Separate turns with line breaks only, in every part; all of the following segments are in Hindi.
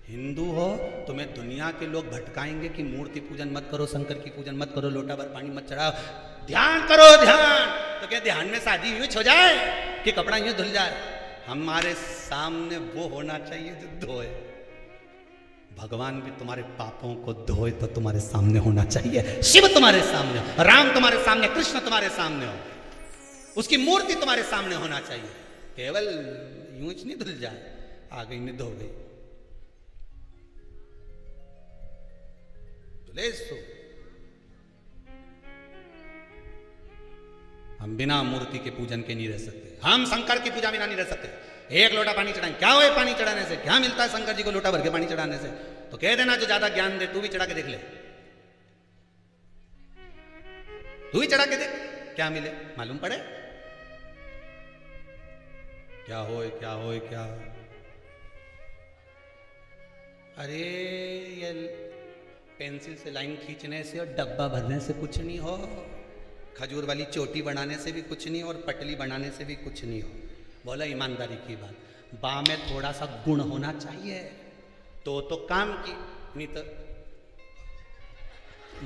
हिंदू हो, तुम्हें दुनिया के लोग भटकाएंगे कि मूर्ति पूजन मत करो, शंकर की पूजन मत करो, लोटा भर पानी मत चढ़ाओ, ध्यान करो ध्यान। तो क्या ध्यान में शादी यूं हो जाए कि कपड़ा यूं धुल जाए? हमारे सामने वो होना चाहिए जो धोए। भगवान भी तुम्हारे पापों को धोए तो तुम्हारे सामने होना चाहिए। शिव तुम्हारे सामने हो, राम तुम्हारे सामने, कृष्ण तुम्हारे सामने हो, उसकी मूर्ति तुम्हारे सामने होना चाहिए। केवल यूं ही नहीं धुल जाए, आ गई नहीं धो गई। सो हम बिना मूर्ति के पूजन के नहीं रह सकते, हम शंकर की पूजा बिना नहीं रह सकते। एक लोटा पानी चढ़ाएं, क्या हुए पानी चढ़ाने से? क्या मिलता है शंकर जी को लोटा भर के पानी चढ़ाने से? तो कह देना जो ज्यादा ज्ञान दे, तू भी चढ़ा के देख ले, तू भी चढ़ा के देख, क्या मिले मालूम पड़े। क्या होए क्या होए क्या? अरे ये पेंसिल से लाइन खींचने से और डब्बा भरने से कुछ नहीं हो, खजूर वाली चोटी बनाने से भी कुछ नहीं, और पटली बनाने से भी कुछ नहीं हो। बोला ईमानदारी की बात, बा में थोड़ा सा गुण होना चाहिए तो काम की, नहीं तो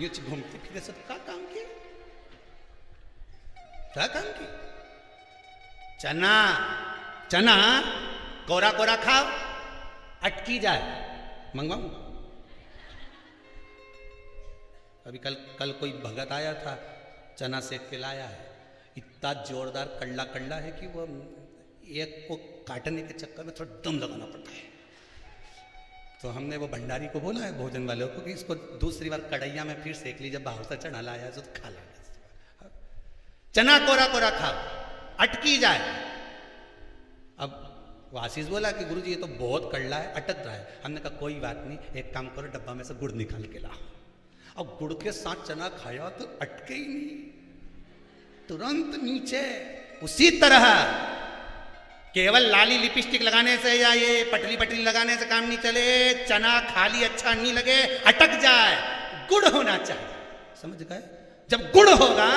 ये घूमते फिरते से तो क्या काम की, क्या काम की? चना चना कोरा कोरा खाओ, अटकी जाए, मंगवाऊं? अभी कल कोई भगत आया था, चना सेक के लाया है, इतना जोरदार कड़ला कड़ला है कि वो एक को काटने के चक्कर में थोड़ा दम लगाना पड़ता है। तो हमने वो भंडारी को बोला है, भोजन वालों को, कि इसको दूसरी बार कढ़ैया में फिर सेक लीजिए, बाहर से चना लाया है तो खा ला। चना कोरा कोरा खाओ, अटकी जाए। अब वो आशीष बोला कि गुरुजी ये तो बहुत कड़ला है, अटक रहा है। हमने कहा कोई बात नहीं, एक काम करो, डब्बा में से गुड़ निकाल के लाओ। अब गुड़ के साथ चना खाया तो अटके ही नहीं, तुरंत नीचे। उसी तरह केवल लाली लिपस्टिक लगाने से या ये पटली पटली लगाने से काम नहीं चले, चना खाली अच्छा नहीं लगे, अटक जाए, गुड़ होना चाहिए। समझ गए? जब गुड़ होगा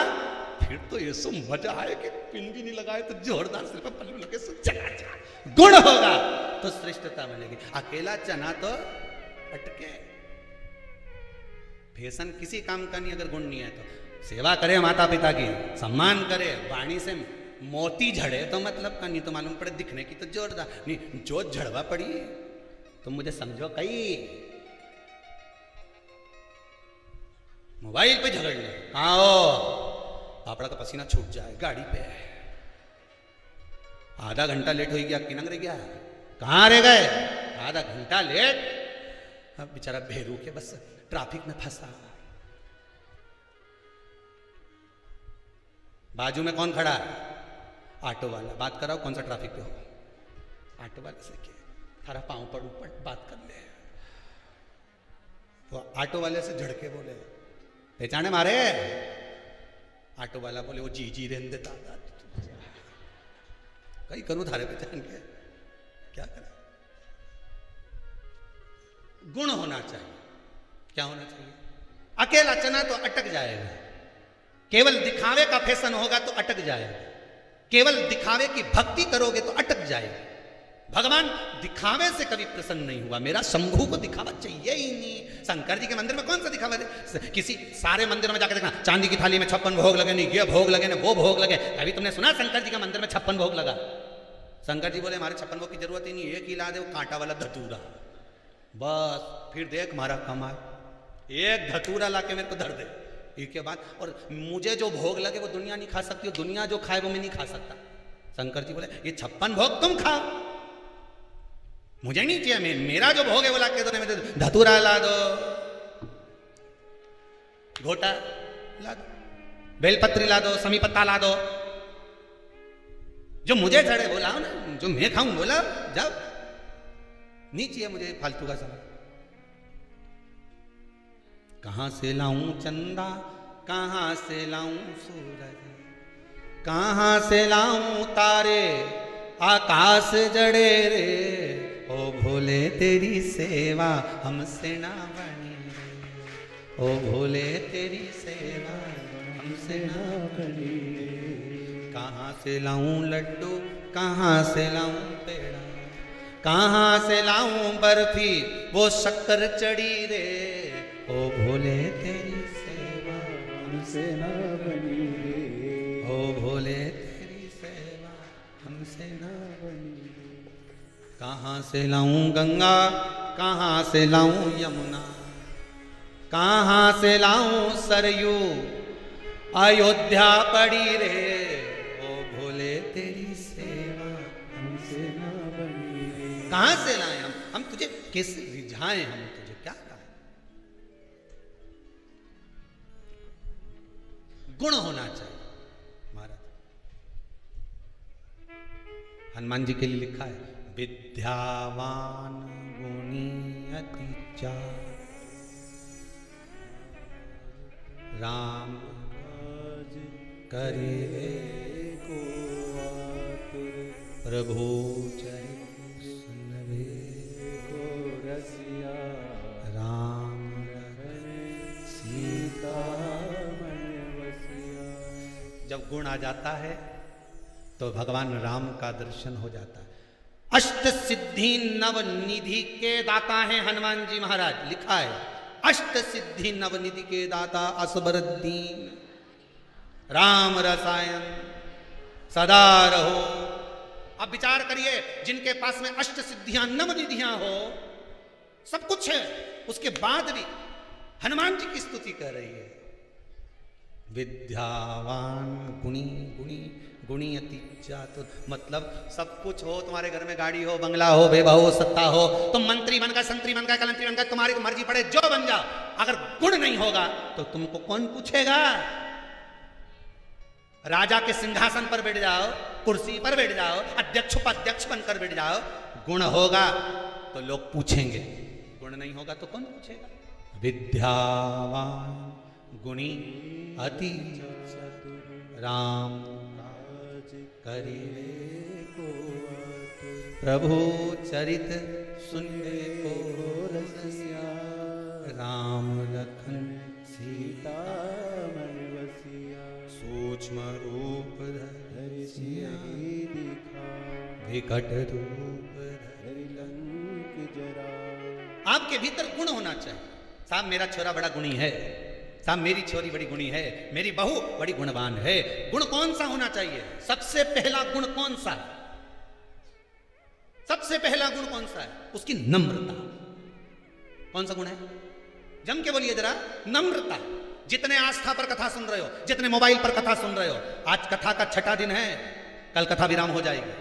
फिर तो ये सो मजा आए कि पिन भी नहीं लगाए तो जोरदार सिर पर पल्लू लगे सो चला जा। गुड़ होगा तो श्रेष्ठता बनेगी, अकेला चना तो अटके। फैशन किसी काम का नहीं अगर गुण नहीं है तो। सेवा करे माता पिता की, सम्मान करे, वाणी से मोती झड़े तो मतलब का, नहीं तो मालूम पड़े दिखने की तो जोरदार नहीं, जो झड़वा पड़ी तो मुझे समझो कई मोबाइल पे झगड़ ले, आओ पापड़ा का पसीना छूट जाए, गाड़ी पे आधा घंटा लेट हो गया, किनंग रह गया, कहाँ रह गए? आधा घंटा लेट। अब बेचारा भेरू के बस ट्रैफिक में फंसा। बाजू में कौन खड़ा है? ऑटो वाला। बात कराओ कौन सा ट्रैफिक पे हो? ऑटो वाले से के थारा पांव पर ऊपर बात कर ले। तो ऑटो वाले से झड़के बोले, पहचाने मारे? ऑटो वाला बोले वो जी रहने देता, कहीं करूं थारे पहचान के, क्या करें? गुण होना चाहिए। क्या होना चाहिए? अकेला चना तो अटक जाएगा, केवल दिखावे का फैशन होगा तो अटक जाएगा, केवल दिखावे की भक्ति करोगे तो अटक जाएगा। भगवान दिखावे से कभी प्रसन्न नहीं हुआ, मेरा शंभू को दिखावा चाहिए ही नहीं। शंकर जी के मंदिर में कौन सा दिखावा दे? किसी सारे मंदिरों में जाकर देखना, चांदी की थाली में 56 भोग लगे, नहीं ये भोग लगे ना वो भोग लगे। अभी तुमने सुना शंकर जी के मंदिर में 56 भोग लगा? शंकर जी बोले हमारे 56 भोग की जरूरत ही नहीं, एक ही ला दे, वो कांटा वाला धतूरा, बस फिर देख मारा कमाल। एक धतूरा ला के मेरे को धर दे, इसके बाद और मुझे जो भोग लगे वो दुनिया नहीं खा सकती, दुनिया जो खाए वो मैं नहीं खा सकता। शंकर जी बोले ये 56 भोग तुम खाओ, मुझे नहीं चाहिए, मेरा जो भोग है वो ला के दो, धतूरा ला दो, घोटा ला दो, बेलपत्री ला दो, समी पत्ता ला दो, जो मुझे चढ़े वो लाओ ना, जो मैं खाऊं वो लाओ, जाओ, नहीं चाहिए मुझे फालतू का सब। कहां से लाऊं चंदा, कहां से लाऊं सूरज, कहां से लाऊं तारे आकाश जड़े रे, ओ भोले तेरी सेवा हमसे ना बनी रे, ओ भोले तेरी सेवा हमसे ना बनी रे। कहां से लाऊं लड्डू, कहां से लाऊं पेड़ा, कहाँ से लाऊं बर्फी वो शक्कर चढ़ी रे, ओ भोले तेरी सेवा
हमसे ना बनी रे,
ओ भोले तेरी सेवा हमसे ना
बनी रे।
कहाँ से लाऊं गंगा, कहाँ से लाऊं यमुना, कहाँ से लाऊं सरयू, अयोध्या पड़ी रे, ओ भोले तेरी सेवा
हमसे ना बनी रे।
कहाँ से लाएं हम तुझे कैसे रिझाएं, हम तुझे क्या लाएं। गुण होना चाहिए महाराज। हनुमान जी के लिए लिखा है विद्यावान गुणी अति चार, राम करे
को आतुर,
प्रभु चरित सुनबे
को रसिया,
राम
सीता मन वसिया।
जब गुण आ जाता है तो भगवान राम का दर्शन हो जाता है। अष्ट सिद्धि नव निधि के दाता हैं हनुमान जी महाराज, लिखा है अष्ट सिद्धि नव निधि के दाता असबरद्दीन, राम रसायन सदा रहो। अब विचार करिए, जिनके पास में अष्ट सिद्धियां नव निधियां हो, सब कुछ है, उसके बाद भी हनुमान जी की स्तुति कर रही है। विद्यावान गुणी गुणी गुणी अति चातुर, मतलब सब कुछ हो, तुम्हारे घर में गाड़ी हो, बंगला हो, वैभव हो, सत्ता हो, तुम मंत्री बन गए, संतरी बन गए, कलंतरी बन गए, तुम्हारी मर्जी पड़े जो बन जाओ, अगर गुण नहीं होगा तो तुमको कौन पूछेगा। राजा के सिंहासन पर बैठ जाओ, कुर्सी पर बैठ जाओ, अध्यक्ष उपाध्यक्ष बनकर बैठ जाओ, गुण होगा तो लोग पूछेंगे, गुण नहीं होगा तो कौन पूछेगा। विद्यावान गुणी अति राम करिवे
को आतुर,
प्रभु चरित सुनवे को
रसिया,
राम लखन
सीता मन वसिया।
सूक्ष्म रूप
धरि सियहि दिखा,
विकट रूप
धरि लंक जरा।
आपके भीतर गुण होना चाहिए। साहब मेरा छोरा बड़ा गुणी है, साहब मेरी छोरी बड़ी गुणी है, मेरी बहू बड़ी गुणवान है। गुण कौन सा होना चाहिए? सबसे पहला गुण कौन सा है? सबसे पहला गुण कौन सा है? उसकी नम्रता। कौन सा गुण है? जम के बोलिए जरा। नम्रता। जितने आस्था पर कथा सुन रहे हो, जितने मोबाइल पर कथा सुन रहे हो, आज कथा का छठा दिन है, कल कथा विराम हो जाएगी।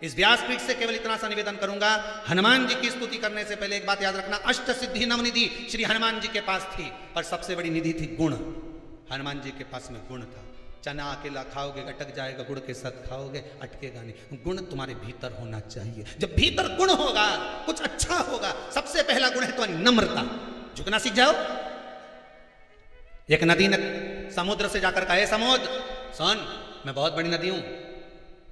इस व्यासपीठ से केवल इतना सा निवेदन करूंगा, हनुमान जी की स्तुति करने से पहले एक बात याद रखना, अष्ट सिद्धि नवनिधि श्री हनुमान जी के पास थी, और सबसे बड़ी निधि थी गुण। हनुमान जी के पास में गुण था। चना अकेला खाओगे अटक जाएगा, गुड़ के साथ खाओगे अटकेगा नहीं। गुण तुम्हारे भीतर होना चाहिए। जब भीतर गुण होगा कुछ अच्छा होगा। सबसे पहला गुण है तुम्हारी नम्रता। झुकना सीख जाओ। एक नदी ने समुद्र से जाकर कहा, समुद्र सुन, मैं बहुत बड़ी नदी हूं,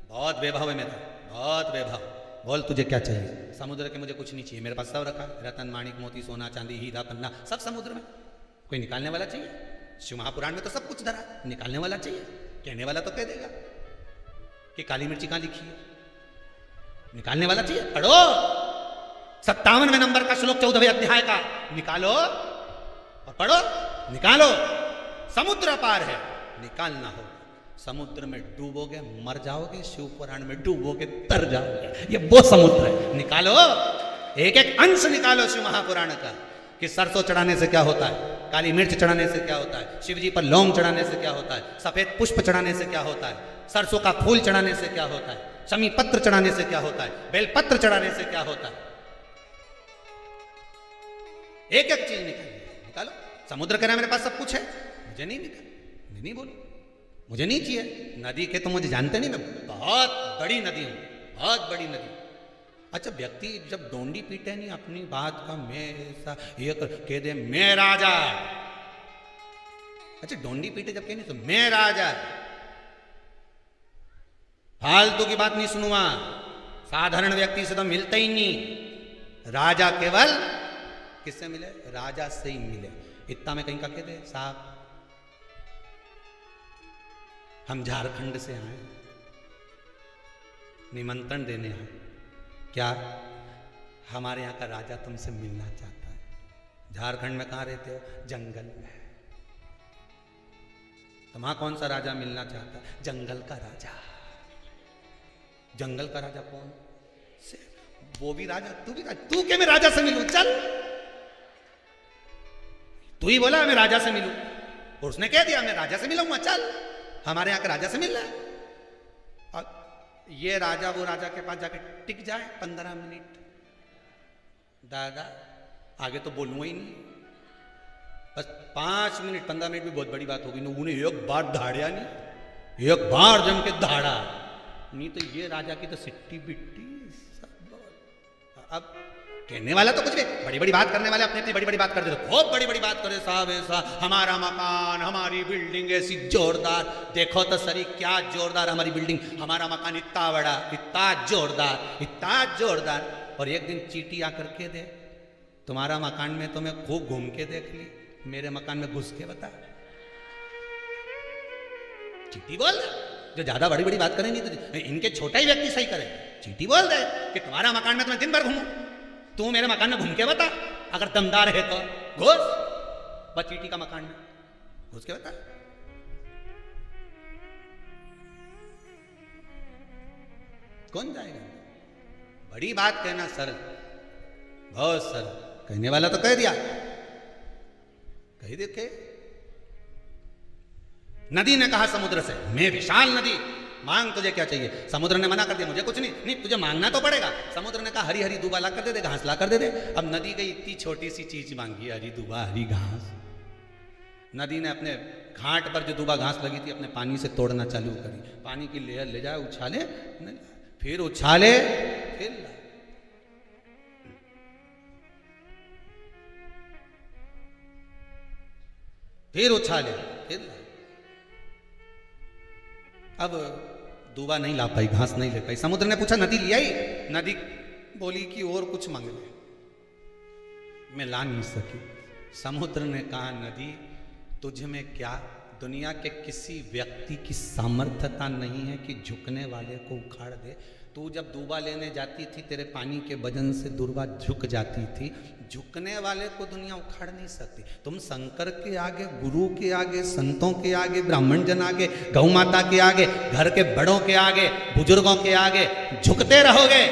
बहुत वैभव है मेरा, बहुत वैभव, बोल तुझे क्या चाहिए। समुद्र के मुझे कुछ नहीं चाहिए, मेरे पास सब रखा, रतन माणिक मोती सोना चांदी हीरा पन्ना सब समुद्र में। कोई निकालने वाला चाहिए? शिव महापुराण में तो सब कुछ धरा, निकालने वाला चाहिए। कहने वाला तो कह देगा कि काली मिर्ची कहां लिखी है, निकालने वाला चाहिए। पढ़ो 57वें नंबर का श्लोक 14वें अध्याय का, निकालो और पढ़ो, निकालो। समुद्र पार है, निकालना हो। समुद्र में डूबोगे मर जाओगे, शिव पुराण में डूबोगे तर जाओगे। ये वो समुद्र है, निकालो। एक एक अंश निकालो शिव महापुराण का, कि सरसों चढ़ाने से क्या होता है, काली मिर्च चढ़ाने से क्या होता है, शिव जी पर लौंग चढ़ाने से क्या होता है, सफेद पुष्प चढ़ाने से क्या होता है, सरसों का फूल चढ़ाने से क्या होता है, शमी पत्र चढ़ाने से क्या होता है, बेलपत्र चढ़ाने से क्या होता है। एक एक चीज निकालो। समुद्र कह रहा है मेरे पास सब कुछ है, मुझे नहीं निकाल, नहीं बोलो, मुझे नहीं चाहिए। नदी के तो मुझे जानते नहीं, मैं बहुत बड़ी नदी हूं, बहुत बड़ी नदी। अच्छा, व्यक्ति जब डोंडी पीटे नहीं अपनी बात का, मैं ऐसा ये कह दे मैं राजा। अच्छा, डोंडी पीटे जब कहे नहीं तो मैं राजा, फालतू की बात नहीं सुनूंगा। साधारण व्यक्ति से तो मिलता ही नहीं। राजा केवल किससे मिले? राजा से ही मिले। इतना में कहीं का कह दे, साहब हम झारखंड से आए, निमंत्रण देने आए। क्या हमारे यहाँ का राजा तुमसे मिलना चाहता है। झारखंड में कहाँ रहते हो? जंगल में। तो वहां कौन सा राजा मिलना चाहता है? जंगल का राजा। जंगल का राजा कौन? से वो भी राजा, तू भी राजा। तू क्या मैं राजा से मिलूं? चल, तू ही बोला मैं राजा से मिलूं, और उसने कह दिया मैं राजा से मिलूंगा। चल, हमारे यहाँ के राजा से मिल रहा है। और ये राजा वो राजा के पास जाके टिक जाए 15 मिनट, दादा आगे तो बोलूंगा ही नहीं। बस 5 मिनट 15 मिनट भी बहुत बड़ी बात होगी। उन्हें एक बार धाड़िया नहीं, एक बार जम के धाड़ा नहीं, तो ये राजा की तो सिट्टी बिट्टी सब। अब कहने वाला तो कुछ भी, बड़ी बड़ी बात करने वाले अपने अपनी बड़ी बड़ी बात कर देते, खूब बड़ी बड़ी बात करे साहब। ऐसा हमारा मकान, हमारी बिल्डिंग ऐसी जोरदार, देखो तो सरी क्या जोरदार हमारी बिल्डिंग, हमारा मकान इतना बड़ा, इतना जोरदार, इतना जोरदार। और एक दिन चींटी आकर के दे, तुम्हारा मकान में तो मैं खूब घूम के देख ली, मेरे मकान में घुस के बता। चींटी बोल दे, जो ज्यादा बड़ी बड़ी बात करे नहीं तो इनके छोटा ही व्यक्ति सही करे। चींटी बोल दे कि तुम्हारा मकान में तो मैं दिन भर घूमूं, तू मेरे मकान में घूम के बता, अगर दमदार है तो घुस। बस चींटी का मकान में घुस के बता। कौन जाएगा? बड़ी बात कहना सरल, बहुत सरल। कहने वाला तो कह दिया, कह देखे। नदी ने कहा समुद्र से, मैं विशाल नदी, मांग तुझे क्या चाहिए? समुद्र ने मना कर दिया, मुझे कुछ नहीं। नहीं, तुझे मांगना तो पड़ेगा। समुद्र ने कहा हरी हरी दूबा ला कर दे दे, घास ला कर दे दे। अब नदी गई, इतनी छोटी सी चीज मांगी, हरी दूबा हरी घास। नदी ने अपने घाट पर जो दूबा घास लगी थी अपने पानी से तोड़ना चालू करी। पानी की लेयर ले जाए, उछाले, फिर उछाले, फिर ला। फिर उछाले, फिर ला। अब दूबा नहीं ला पाई, घास नहीं ले पाई। समुद्र ने पूछा नदी ले आई? नदी बोली कि और कुछ मांग ले, मैं ला नहीं सकी। समुद्र ने कहा नदी तुझ में क्या दुनिया के किसी व्यक्ति की सामर्थ्यता नहीं है कि झुकने वाले को उखाड़ दे। तू जब दूबा लेने जाती थी तेरे पानी के वजन से दूबा झुक जाती थी, झुकने वाले को दुनिया उखाड़ नहीं सकती। तुम शंकर के आगे, गुरु के आगे, संतों के आगे, ब्राह्मण जन आगे, गौ माता के आगे, घर के बड़ों के आगे, बुजुर्गों के आगे झुकते रहोगे।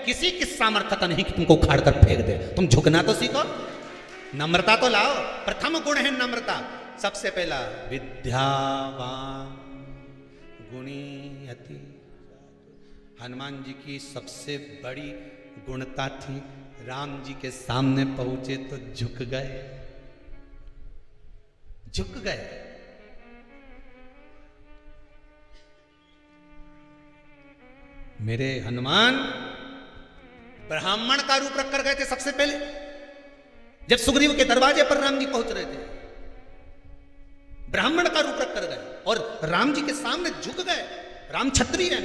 किसी की सामर्थ्यता नहीं कि तुमको उखाड़ कर फेंक दे। तुम झुकना तो सीखो, नम्रता तो लाओ। प्रथम गुण है नम्रता। सबसे पहला विद्यावान गुणी अति। हनुमान जी की सबसे बड़ी गुणता थी, राम जी के सामने पहुंचे तो झुक गए, झुक गए। मेरे हनुमान ब्राह्मण का रूप रख कर गए थे सबसे पहले। जब सुग्रीव के दरवाजे पर राम जी पहुंच रहे थे, ब्राह्मण का रूप रख कर गए और राम जी के सामने झुक गए। राम क्षत्रिय है,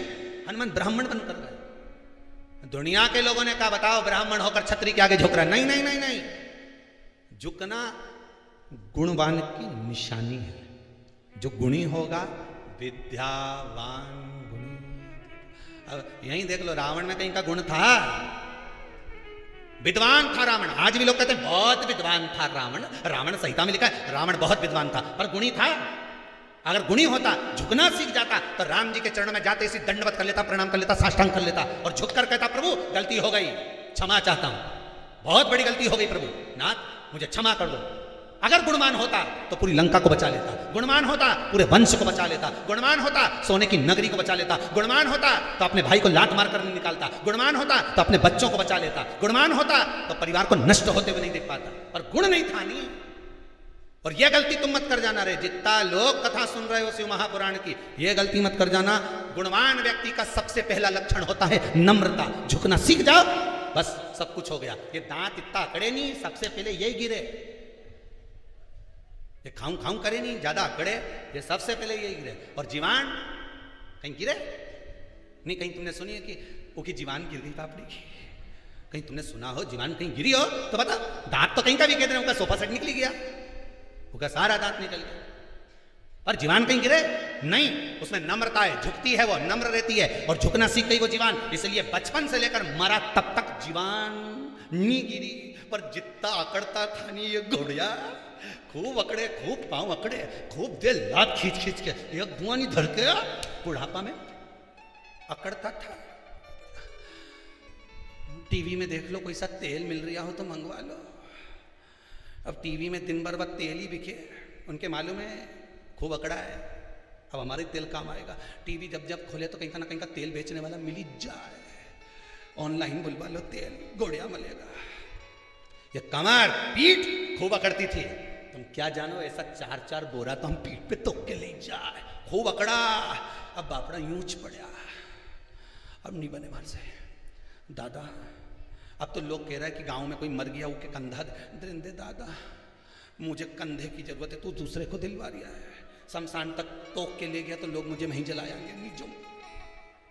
हनुमान ब्राह्मण बनकर गए। दुनिया के लोगों ने कहा बताओ ब्राह्मण होकर क्षत्रिय के आगे झुक रहा है? नहीं नहीं नहीं नहीं, झुकना गुणवान की निशानी है। जो गुणी होगा विद्यावान गुणी। अब यहीं देख लो, रावण में कहीं का गुण था? विद्वान था रावण। आज भी लोग कहते हैं बहुत विद्वान था रावण। रावण संहिता में लिखा है रावण बहुत विद्वान था, पर गुणी था? अगर गुणी होता, झुकना सीख जाता, तो राम जी के चरणों में जाते इसी दंडवत कर लेता, प्रणाम कर लेता, साष्टांग कर लेता और झुक कर कहता प्रभु गलती हो गई, क्षमा चाहता हूं, बहुत बड़ी गलती हो गई प्रभु, नाथ मुझे क्षमा कर दो। अगर गुणवान होता तो पूरी लंका को बचा लेता, गुणवान होता पूरे वंश को बचा लेता, गुणवान होता सोने की नगरी को बचा लेता, गुणवान होता तो अपने भाई को लात मार कर नहीं निकालता, गुणवान होता तो अपने बच्चों को बचा लेता, गुणवान होता तो परिवार को नष्ट होते हुए नहीं देख पाता। और गुण नहीं था नहीं। और यह गलती तुम मत कर जाना रे, जितना लोग कथा सुन रहे हो शिव महापुराण की, यह गलती मत कर जाना। गुणवान व्यक्ति का सबसे पहला लक्षण होता है नम्रता। झुकना सीख जाओ, बस सब कुछ हो गया। ये दांत इतना अकड़े नहीं, सबसे पहले यही गिरे। ये खाऊं खाऊं करे नहीं, ज्यादा अकड़े, ये सबसे पहले यही गिरे। और जीवान कहीं गिरे नहीं? कहीं तुमने सुनी है कि वो की जीवान गिर गई पापड़ी? कहीं तुमने सुना हो जीवान कहीं गिरी हो तो बता। दांत तो कहीं का भी कहते हैं, उनका सोफा सेट निकली गया, उनका सारा दांत निकल गया, पर जीवान कहीं गिरे नहीं। उसमें नम्रता है, झुकती है, वो नम्र रहती है और झुकना सीख गई वो जीवान। इसलिए बचपन से लेकर मरा तब तक जीवान नी गिरी, पर जितना अकड़ता था नहीं ये घोड़िया, खूब अकड़े, खूब पांव अकड़े, खूब दे लात खींच खींच के, एक धुआं नहीं धर के बुढ़ापा में अकड़ता था। टीवी में देख लो कोई सा तेल मिल रहा हो तो मंगवा लो। अब टीवी में दिन भर बाद तेल ही बिके, उनके मालूम है खूब अकड़ा है, अब हमारे तेल काम आएगा। टीवी जब जब खोले तो कहीं का ना कहीं का तेल बेचने वाला मिल ही जाए, ऑनलाइन बुलवा लो तेल, गोड़िया मिलेगा। ये कमर पीठ खूब अकड़ती थी, तुम क्या जानो ऐसा 4-4 बोरा तो हम पीठ पे तोक के ले जाए, खूब अकड़ा। अब बापड़ा यूंच पड़ा, अब नहीं बने मार से दादा। अब तो लोग कह रहा है कि गांव में कोई मर गया, उसके कंधा दे दादा, मुझे कंधे की जरूरत है, तू दूसरे को दिलवा दिया है। शमशान तक तोक के ले गया तो लोग मुझे वहीं जलाएंगे, नहीं जो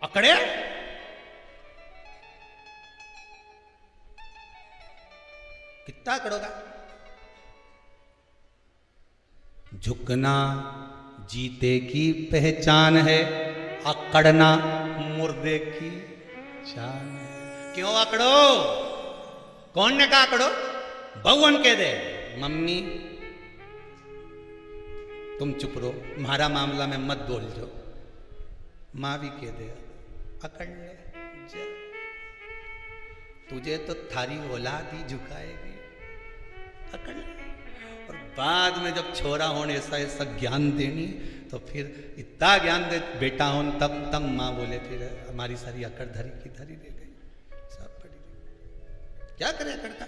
अकड़े। कितना अकड़ोगा? झुकना जीते की पहचान है, अकड़ना मुर्दे की जान है। क्यों अकड़ो? कौन ने कहा अकड़ो? बहुवन कह दे, मम्मी तुम चुप रहो, तुम्हारा मामला में मत बोल जो। माँ भी कह दे अकड़ ले जा, तुझे तो थारी औलाद ही झुकाएगी, अकड़ ले। और बाद में जब छोरा होने ऐसा ऐसा ज्ञान देनी तो फिर इतना ज्ञान दे बेटा हो, तब माँ बोले फिर हमारी सारी अकड़ धरी की धरी रह गई, सब पड़ी। क्या करे अकड़ का?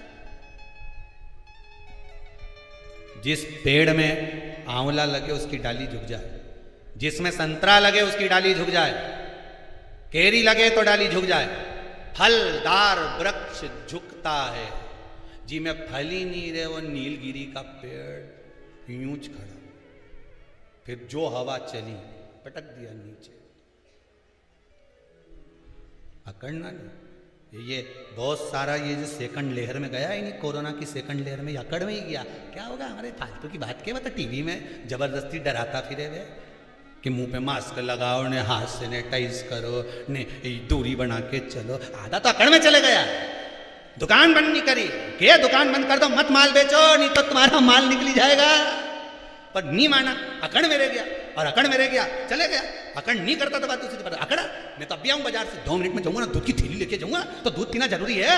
जिस पेड़ में आंवला लगे उसकी डाली झुक जाए, जिसमें संतरा लगे उसकी डाली झुक जाए, केरी लगे तो डाली झुक जाए। फलदार वृक्ष झुकता है, जी में फल ही नहीं रहे वो नीलगिरी का पेड़ यूंच खड़ा, फिर जो हवा चली पटक दिया नीचे। अकड़ना नहीं। ये बहुत सारा ये जो सेकंड लेयर में गया ही नहीं, कोरोना की सेकंड लेयर में अकड़ में ही गया। क्या होगा? हमारे फालतू की बात के मतलब टीवी में जबरदस्ती डराता फिरे हुए कि मुंह पे मास्क लगाओ ने, हाथ से सैनिटाइज करो ने, दूरी बना के चलो। आधा तो अकड़ में चले गया। दुकान बंद नहीं करी, क्या दुकान बंद कर दो, मत माल बेचो नहीं तो तुम्हारा माल निकली जाएगा। पर नहीं माना, अकड़ में रह गया, और अकड़ में रह गया चले गया। अकड़ नहीं करता तो बात दूसरी पर अकड़ा। मैं तो अभी आऊं बाजार से, 2 मिनट में जाऊंगा ना, दूध की थैली लेके जाऊंगा, तो दूध पीना जरूरी है,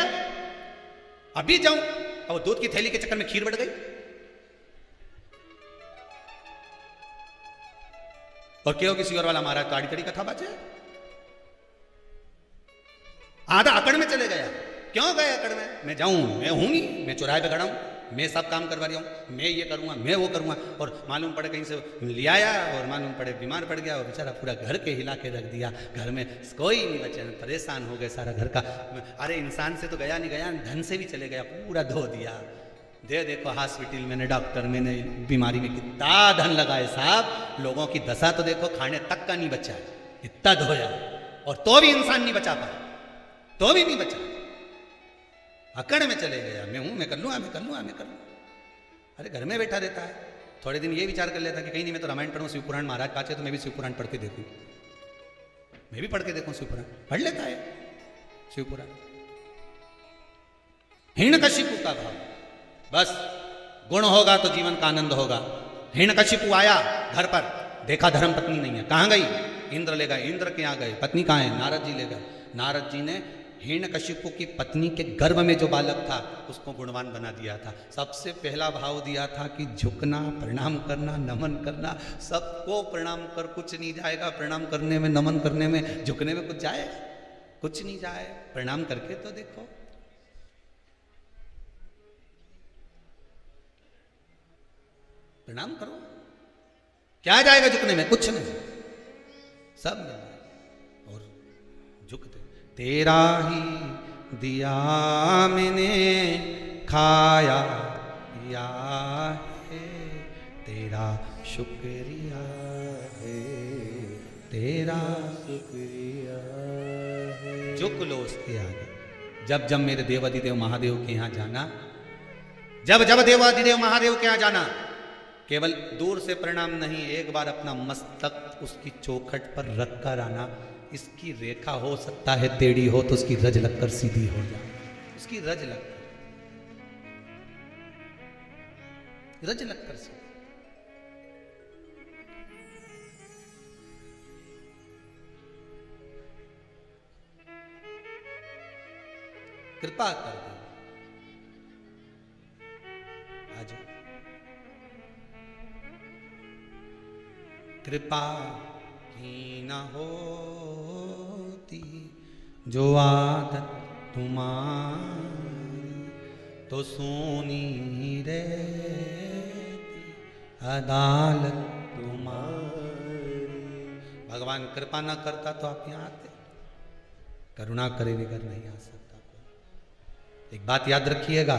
अभी जाऊं। अब दूध की थैली के चक्कर में खीर बढ़ गई। और क्यों किसी और वाला मारा ताड़ी तड़ी कथा बाजे। आधा अकड़ में चले गया। क्यों गए अकड़ में? मैं जाऊं, मैं हूं नहीं, मैं चौराहे पे खड़ा हूं, मैं सब काम करवा रहा हूं, मैं ये करूंगा, मैं वो करूंगा। और मालूम पड़े कहीं से ले आया और मालूम पड़े बीमार पड़ गया और बेचारा पूरा घर के हिला के रख दिया। घर में कोई नहीं बचा, परेशान हो गए सारा घर का। अरे इंसान से तो गया नहीं गया, धन से भी चले गया, पूरा धो दिया। देखो हॉस्पिटल में, डॉक्टर में, बीमारी में कितना धन लगाए साहब। लोगों की दशा तो देखो, खाने तक का नहीं बचा है, इतना धोया और तो भी इंसान नहीं बचा पाया, तो भी नहीं बचा। अकड़ में चले गया, मैं हूं, मैं कर लूंगा, मैं कर लूंगा, मैं कर लूंगा। अरे घर में बैठा रहता है, थोड़े दिन ये विचार कर लेता कि कहीं नहीं मैं तो रामायण पढ़ूं, शिवपुराण महाराज काचे तो मैं भी शिवपुराण पढ़ के देखूं, मैं भी पढ़ के देखूं शिवपुराण। पढ़ लेता है शिवपुराण। हिरण्यकशिपु का भाव, बस गुण होगा तो जीवन का आनंद होगा। हिरण्यकशिपु आया घर पर, देखा धर्म पत्नी नहीं है, कहां गई? इंद्र ले गए। इंद्र के यहाँ गए, पत्नी कहाँ है? नारद जी ले गए। नारद जी ने हिरण्यकशिपु की पत्नी के गर्भ में जो बालक था उसको गुणवान बना दिया था। सबसे पहला भाव दिया था कि झुकना, प्रणाम करना, नमन करना। सबको प्रणाम कर, कुछ नहीं जाएगा प्रणाम करने में, नमन करने में, झुकने में कुछ जाए? कुछ नहीं जाए। प्रणाम करके तो देखो। प्रणाम करो, क्या जाएगा झुकने में? कुछ नहीं, सब मिल जाए। और झुकते, तेरा ही दिया मैंने खाया या है, तेरा शुक्रिया है, तेरा शुक्रिया है। झुक लो उसके आगे। जब जब मेरे देवाधिदेव महादेव के यहाँ जाना, जब जब देवाधिदेव महादेव के यहाँ जाना, केवल दूर से प्रणाम नहीं, एक बार अपना मस्तक उसकी चौखट पर रख कर आना। इसकी रेखा हो सकता है टेढ़ी हो तो उसकी रज लगकर सीधी हो जाए, उसकी रज लगकर। रज लक्कर से। कृपा कर दो आज कृपा की न होती जो आदत तुम्हारी तो सोनी रहती अदालत तुम्हारी। भगवान कृपा न करता तो आप यहाँ आते, करुणा करे बगैर नहीं आ सकता। एक बात याद रखिएगा,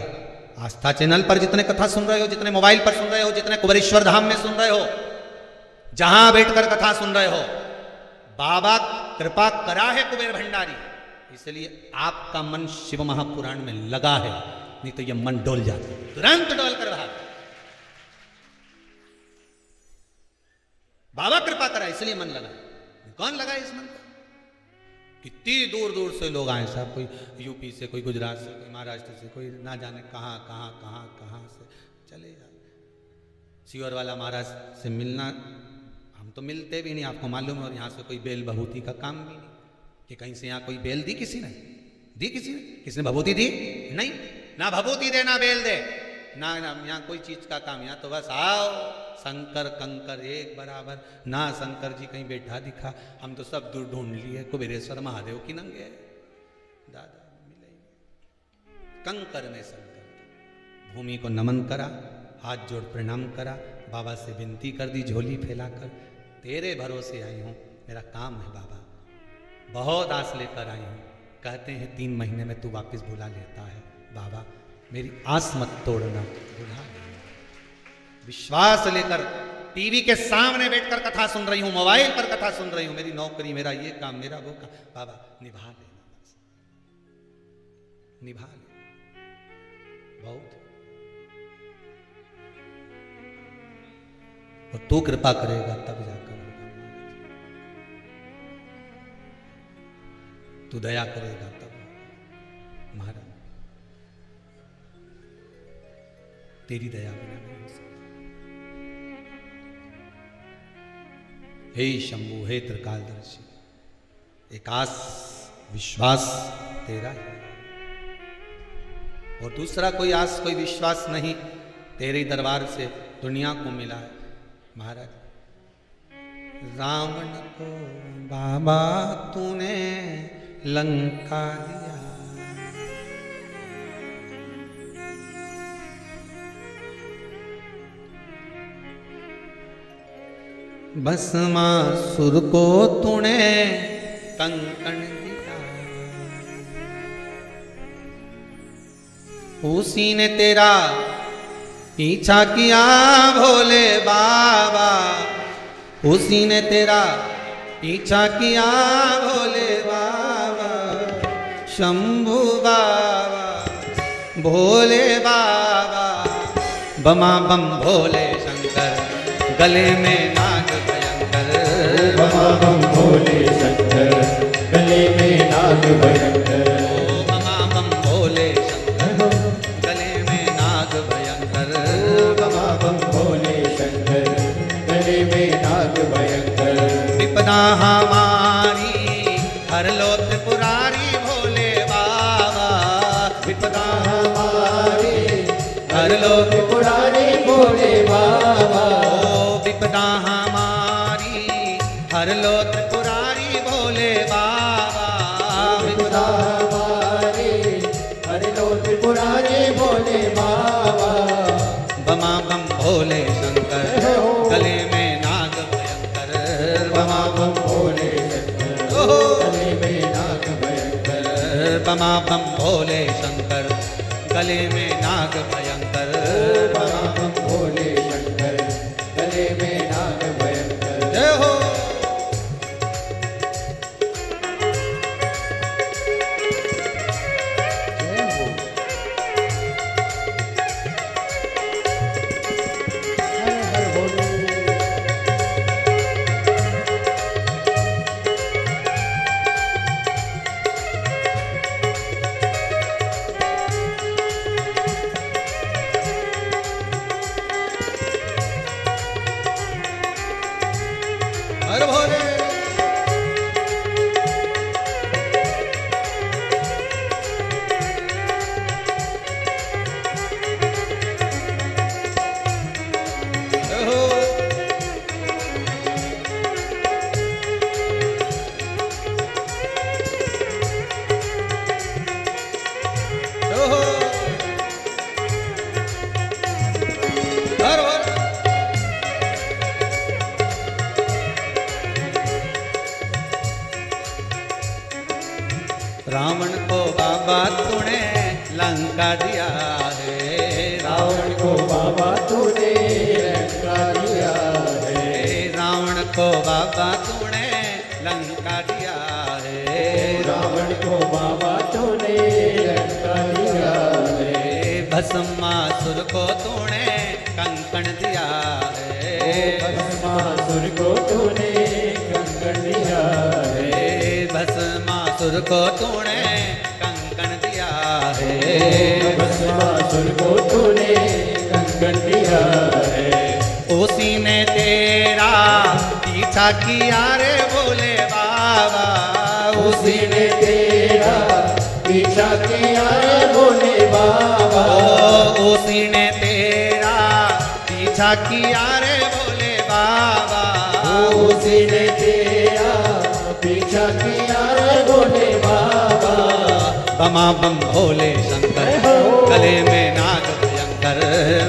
आस्था चैनल पर जितने कथा सुन रहे हो, जितने मोबाइल पर सुन रहे हो, जितने कुबेरेश्वर धाम में सुन रहे हो, जहां बैठकर कथा सुन रहे हो, बाबा कृपा करा है कुबेर भंडारी, इसलिए आपका मन शिव महापुराण में लगा है, नहीं तो यह मन डोल जाता, तुरंत डोल कर रहा। बाबा कृपा करा इसलिए मन लगा। कौन लगा इस मन को? कितनी दूर दूर से लोग आए साहब, कोई यूपी से, कोई गुजरात से, कोई महाराष्ट्र से, कोई ना जाने कहाँ कहाँ कहाँ कहाँ से चले जाए। सीवर वाला महाराज से मिलना, हम तो मिलते भी नहीं, आपको मालूम है, और यहाँ से कोई बेल भभूति का काम भी नहीं कि कहीं से यहाँ कोई बेल दी किसी ने, दी किसी ने, किसने भभूति दी? नहीं, ना भभूति दे ना बेल दे, ना यहाँ कोई चीज का काम। यहाँ तो बस आओ, शंकर कंकर एक बराबर, ना शंकर जी कहीं बैठा दिखा, हम तो सब दूर ढूंढ लिए, कुबेरेश्वर महादेव की नंगे दादा मिले, कंकर में शंकर। भूमि को नमन करा, हाथ जोड़ प्रणाम करा, बाबा से विनती कर दी झोली फैलाकर, तेरे भरोसे आई हूँ, मेरा काम है बाबा, बहुत आस लेकर आई हूँ। कहते हैं 3 महीने में तू वापस बुला लेता है, बाबा मेरी आस मत तोड़ना, बुला ले। विश्वास लेकर टीवी के सामने बैठकर कथा सुन रही हूं, मोबाइल पर कथा सुन रही हूं, मेरी नौकरी, मेरा ये काम, मेरा वो काम, बाबा निभा लेना, बस निभा ले, बहुत। और तू कृपा करेगा तब जाकर, तू दया करेगा तब महाराज, तेरी दया बिना नहीं हो सकता। हे शंभु, हे त्रिकालदर्शी, एक आस विश्वास तेरा है, और दूसरा कोई आस कोई विश्वास नहीं, तेरे दरबार से दुनिया को मिला है महाराज। रावण को बाबा तूने लंका दिया, भस्मासुर को तूने कंकण दिया, उसी ने तेरा पीछा किया भोले बाबा, उसी ने तेरा पीछा किया भोले बाबा। शंभू बाबा भोले बाबा, बमा बम भोले शंकर, गले में नाग भयंकर,
बमा बम भोले शंकर, गले में नाग भयंकर,
बमा बम भोले शंकर, गले में नाग भयंकर,
बमा बम भोले शंकर, गले में नाग भयंकर।
विपदा हमारी हर लो त्रिपुरारी भोले बाबा, विपदा
हमारी
हर लो
त्रिपुरारी भोले बाबा,
विपदा हमारी हर लो त्रिपुरारी भोले बाबा,
विपदा हमारी हर लो त्रिपुरारी भोले बाबा।
बमा बम भोले शंकर, गले में नाग भयंकर,
बमा बम भोले शंकर, गले में नाग भयंकर,
बमा बम भोले शंकर, गले में नाग भयंकर,
बमा बम भोले शंकर, गले में नाग भयंकर।
जय हो।
जय हो। हर हर भोले। बाबा तूने लंका दिया है।
रावण को बाबा तूने लंका दिया है।
रावण को बाबा तूने लंका दिया है।
भस्मासुर को तूने कंकण दिया है।
भस्मासुर को तूने कंकण दिया है।
भस्मासुर को तूने कंकण दिया है।
भस्मासुर को तूने कंकण दिया है।
उसी ने तेरा पीछा किया रे भोले बाबा।
उसी ने तेरा पीछा किया रे भोले बाबा।
उसी ने तेरा पीछा किया रे भोले बाबा।
उसी ने तेरा पीछा किया रे भोले बाबा।
बमा बम भोले शंकर गले में नाग भयंकर।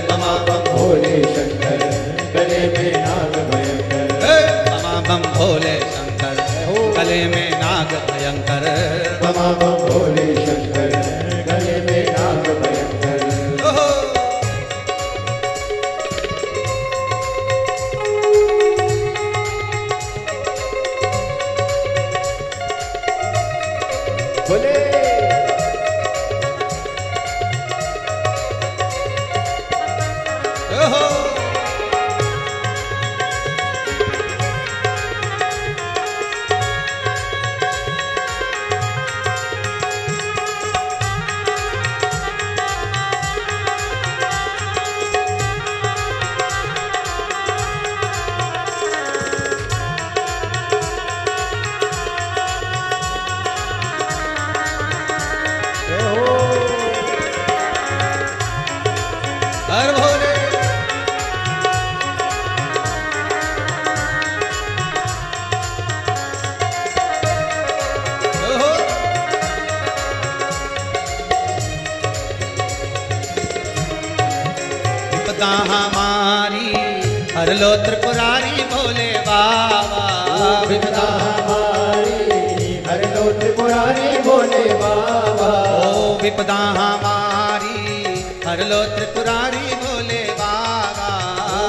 बमा बम
भोले शंकर गले में नाग भयंकर।
बमा बम भोले शंकर गले में नाग भयंकर।
बमा बम भोले शंकर गले में नाग भयंकर। बोले
हर भोले विपदा हमारी हर लो त्रिपुरारी भोले बाबा।
विपदा हमारी हर लो त्रिपुरारी भोले बाबा।
ओ विपदा हमारी हर लो त्रिपुरारी भोले बाबा।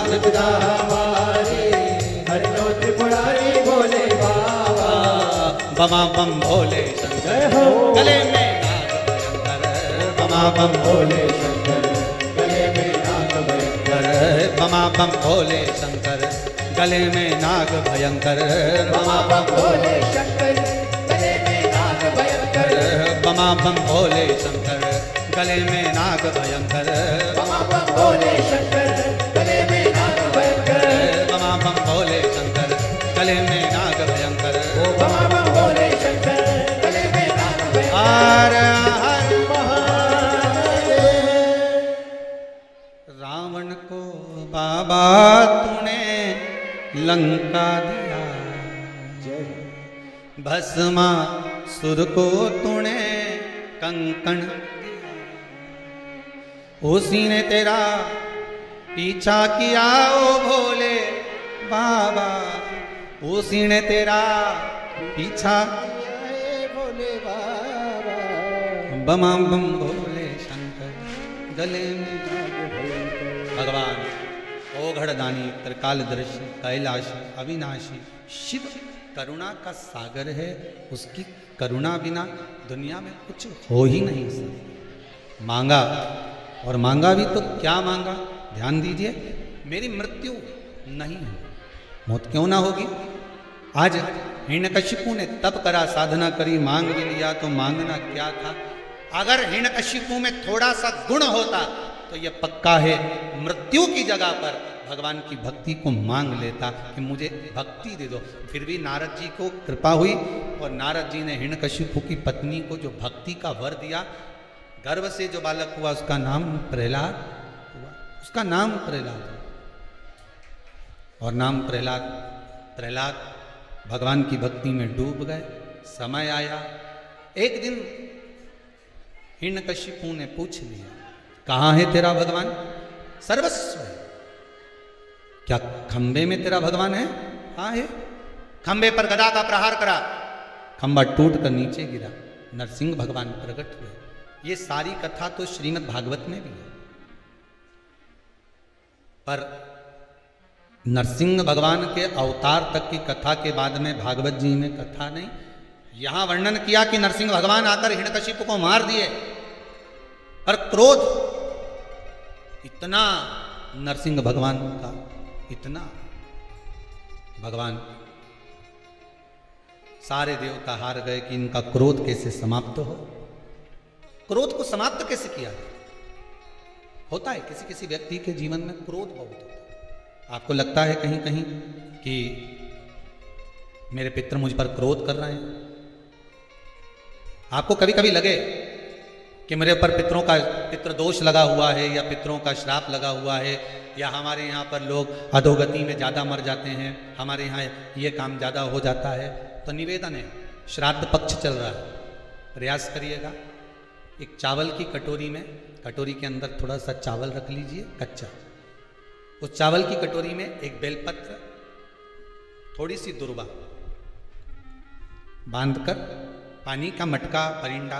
विपदा हमारी हर लो त्रिपुरारी भोले बाबा।
बमा बम भोले शंकर गले में नाग भयंकर। बमा बम
भोले शंकर गले में नाग भयंकर।
बमा बम भोले शंकर गले में नाग भयंकर।
बमा बम भोले शंकर गले में नाग भयंकर।
बमा बम भोले शंकर गले में नाग भयंकर।
बमा बम भोले शंकर गले में नाग भयंकर।
बमा बम भोले शंकर गले में नाग भयंकर।
बमा बम भोले शंकर गले में नाग भयंकर।
हर हर
महादेव।
रावण को बाबा तूने लंका दिया। भस्मा सुर को तूने कंकण दिया। उसी ने तेरा पीछा किया ओ भोले बाबा। उसी ने तेरा पीछा
भोले बाबा।
बमा बम भोले शंकर गले में भगवान ओघड़दानी त्रिकालदर्शी कैलाशी अविनाशी शिव करुणा का सागर है। उसकी करुणा बिना दुनिया में कुछ हो ही नहीं सकता। मांगा और मांगा भी तो क्या मांगा, ध्यान दीजिए। मेरी मृत्यु नहीं है, मौत क्यों ना होगी। आज हिरण्यकशिपु ने तप करा, साधना करी, मांग भी लिया, तो मांगना क्या था। अगर हिरण्यकशिपु में थोड़ा सा गुण होता तो यह पक्का है मृत्यु की जगह पर भगवान की भक्ति को मांग लेता कि मुझे भक्ति दे दो। फिर भी नारद जी को कृपा हुई और नारद जी ने हिरण्यकशिपु की पत्नी को जो भक्ति का वर दिया, गर्भ से जो बालक हुआ उसका नाम प्रहलाद हुआ। उसका नाम प्रहलाद और नाम प्रहलाद। प्रहलाद भगवान की भक्ति में डूब गए। समय आया, एक दिन हिरण्यकशिपु ने पूछ लिया, कहाँ है तेरा भगवान? सर्वस्व है। क्या खंबे में तेरा भगवान है? हाँ है। खंबे पर गदा का प्रहार करा, खंबा टूट कर नीचे गिरा, नरसिंह भगवान प्रकट हुए। ये सारी कथा तो श्रीमद् भागवत में भी है। पर नरसिंह भगवान के अवतार तक की कथा के बाद में भागवत जी में कथा नहीं, यहां वर्णन किया कि नरसिंह भगवान आकर हिरण्यकशिपु को मार दिए, पर क्रोध इतना नरसिंह भगवान का, इतना भगवान सारे देवता हार गए कि इनका क्रोध कैसे समाप्त हो। क्रोध को समाप्त कैसे किया होता है, किसी किसी व्यक्ति के जीवन में क्रोध बहुत होता है। आपको लगता है कहीं कहीं कि मेरे पितर मुझ पर क्रोध कर रहे हैं, आपको कभी कभी लगे कि मेरे ऊपर पितृदोष लगा हुआ है या पितरों का श्राप लगा हुआ है, या हमारे यहाँ पर लोग अधोगति में ज़्यादा मर जाते हैं, हमारे यहाँ ये काम ज़्यादा हो जाता है, तो निवेदन है, श्राद्ध पक्ष चल रहा है, प्रयास करिएगा एक चावल की कटोरी में, कटोरी के अंदर थोड़ा सा चावल रख लीजिए कच्चा, उस चावल की कटोरी में एक बेलपत्र, थोड़ी सी दुर्वा बांधकर पानी का मटका, परिंडा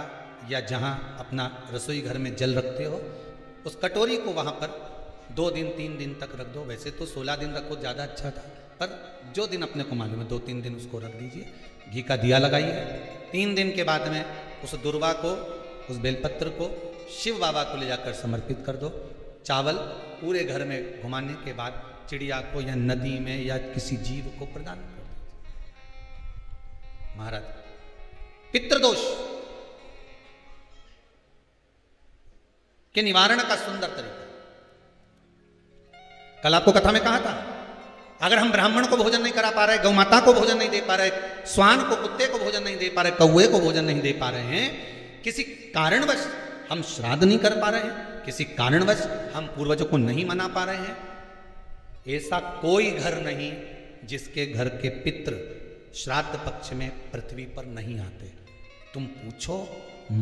या जहां अपना रसोई घर में जल रखते हो, उस कटोरी को वहां पर 2 दिन 3 दिन तक रख दो। वैसे तो 16 दिन रखो ज़्यादा अच्छा था, पर जो दिन अपने को मालूम है 2-3 दिन उसको रख दीजिए। घी का दिया लगाइए। 3 दिन के बाद में उस दुर्वा को, उस बेलपत्र को शिव बाबा को ले जाकर समर्पित कर दो। चावल पूरे घर में घुमाने के बाद चिड़िया को या नदी में या किसी जीव को प्रदान कर दो। महाराज, पितृदोष के निवारण का सुंदर तरीका। कल आपको कथा में कहा था, अगर हम ब्राह्मण को भोजन नहीं करा पा रहे, गौ माता को भोजन नहीं दे पा रहे, स्वान को, कुत्ते को भोजन नहीं दे पा रहे, कौवे को भोजन नहीं दे पा रहे हैं, किसी कारणवश हम श्राद्ध नहीं कर पा रहे हैं, किसी कारणवश हम पूर्वजों को नहीं मना पा रहे हैं, ऐसा कोई घर नहीं जिसके घर के पितृ श्राद्ध पक्ष में पृथ्वी पर नहीं आते। तुम पूछो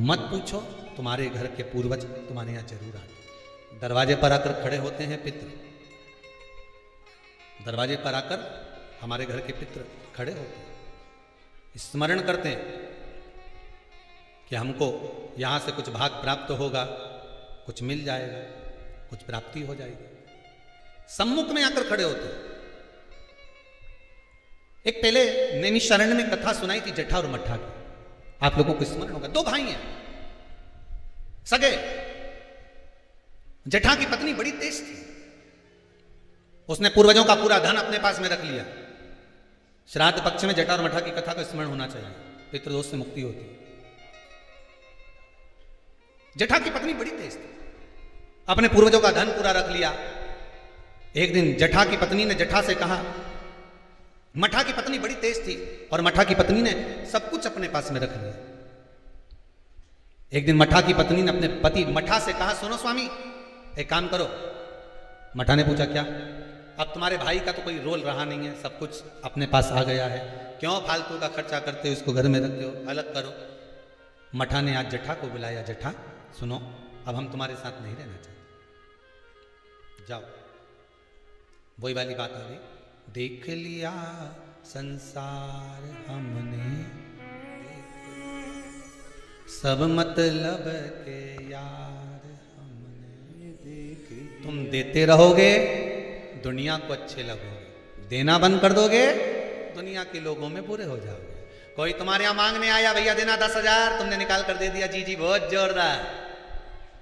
मत पूछो, तुम्हारे घर के पूर्वज तुम्हारे यहां जरूर आते। दरवाजे पर आकर खड़े होते हैं पितृ, दरवाजे पर आकर हमारे घर के पितृ खड़े होते हैं, स्मरण करते हैं कि हमको यहां से कुछ भाग प्राप्त होगा, कुछ मिल जाएगा, कुछ प्राप्ति हो जाएगी। सम्मुख में आकर खड़े होते हैं। एक पहले नैमिषारण्य में कथा सुनाई थी जठा और मठा की, आप लोगों को स्मरण होगा। 2 भाई हैं सगे। जठा की पत्नी बड़ी तेज थी, उसने पूर्वजों का पूरा धन अपने पास में रख लिया। श्राद्ध पक्ष में जटा और मठा की कथा का स्मरण होना चाहिए, पितृदोष से मुक्ति होती है। जठा की पत्नी बड़ी तेज थी, अपने पूर्वजों का धन पूरा रख लिया। एक दिन जठा की पत्नी ने जठा से कहा, मठा की पत्नी बड़ी तेज थी और मठा की पत्नी ने सब कुछ अपने पास में रख लिया। एक दिन मठा की पत्नी ने अपने पति मठा से कहा, सुनो स्वामी, एक काम करो। मठा ने पूछा, क्या? अब तुम्हारे भाई का तो कोई रोल रहा नहीं है, सब कुछ अपने पास आ गया है, क्यों फालतू का खर्चा करते हो, इसको घर में रखते हो, अलग करो। मठा ने आज जठा को बुलाया, जठा सुनो, अब हम तुम्हारे साथ नहीं रहना चाहते, जाओ। वही वाली बात आ गई, देख लिया संसार हमने, सब मतलब के यार हमने देख। तुम देते रहोगे, दुनिया को अच्छे लगोगे, देना बंद कर दोगे, दुनिया के लोगों में बुरे हो जाओगे। कोई तुम्हारे यहां मांगने आया, भैया देना 10,000, तुमने निकाल कर दे दिया, जी जी बहुत जोरदार,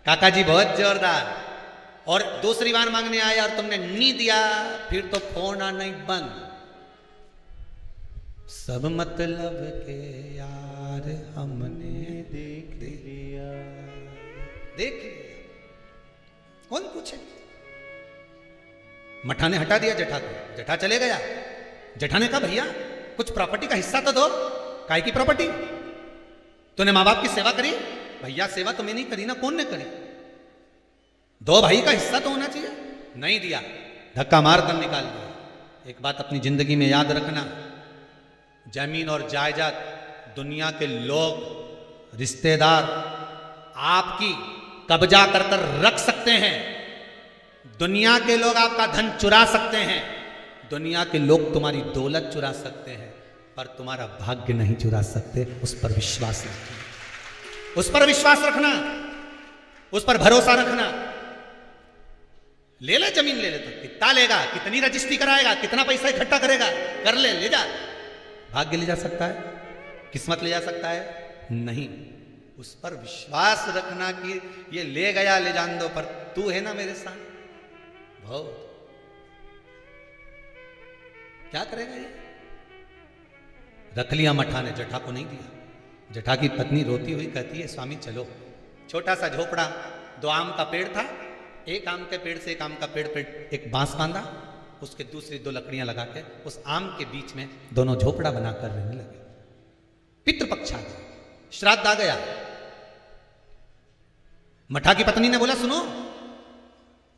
काका जी बहुत जोरदार। और दूसरी बार मांगने आया और तुमने नहीं दिया, फिर तो फोन आना ही बंद। सब मतलब के यार हमने देख लिया, देख लिया, कौन पूछे। मठा ने हटा दिया जठा को, जठा चले गया। जठा ने कहा, भैया कुछ प्रॉपर्टी का हिस्सा तो दो। काय की प्रॉपर्टी? तूने माँ बाप की सेवा करी? भैया सेवा तो मैं नहीं करी ना, कौन ने करी? 2 भाई का हिस्सा तो होना चाहिए, नहीं दिया, धक्का मार कर निकाल दिया। एक बात अपनी जिंदगी में याद रखना, जमीन और जायदाद दुनिया के लोग, रिश्तेदार आपकी कब्जा कर कर रख सकते हैं, दुनिया के लोग आपका धन चुरा सकते हैं, दुनिया के लोग तुम्हारी दौलत चुरा सकते हैं, पर तुम्हारा भाग्य नहीं चुरा सकते। उस पर विश्वास रखना, उस पर विश्वास रखना, उस पर भरोसा रखना। ले ले जमीन, ले ले तो कितना लेगा, कितनी रजिस्ट्री कराएगा, कितना पैसा इकट्ठा करेगा, कर ले, ले जा। भाग्य ले जा सकता है, किस्मत ले जा सकता है? नहीं। उस पर विश्वास रखना कि ये ले गया ले जान दो, पर तू है ना मेरे साथ। बहुत क्या करेगा ये? रख लिया मठा ने, जटा को नहीं दिया। जटा की पत्नी रोती हुई कहती है स्वामी चलो। छोटा सा झोपड़ा, 2 आम का पेड़ था, एक आम के पेड़ से एक आम का पेड़ पे एक बांस बांधा, उसके दूसरी 2 लकड़ियां लगा के उस आम के बीच में दोनों झोपड़ा बनाकर रहने लगे। पितृपक्ष आ गया, श्राद्ध आ गया। मठा की पत्नी ने बोला सुनो,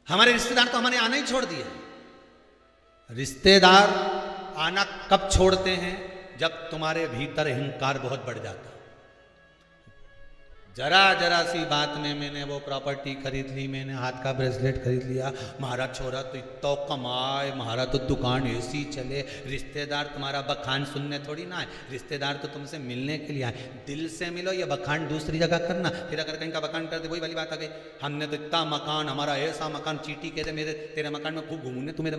हमारे रिश्तेदार तो हमारे आना ही छोड़ दिए। रिश्तेदार आना कब छोड़ते हैं? जब तुम्हारे भीतर अहंकार बहुत बढ़ जाता है। जरा जरा सी बात में मैंने वो प्रॉपर्टी खरीद ली, मैंने हाथ का ब्रेसलेट खरीद लिया, महाराज छोरा तो इतना कमाए, महाराज तो दुकान ऐसी चले। रिश्तेदार तुम्हारा बखान सुनने थोड़ी ना है, रिश्तेदार तो तुमसे मिलने के लिए आए। दिल से मिलो, ये बखान दूसरी जगह करना। फिर अगर कहीं का बखान कर दे, वही वाली बात आ गई, हमने तो इतना मकान, हमारा ऐसा मकान, चीटी कह दे मेरे तेरे मकान में खूब घूमने, तू मेरे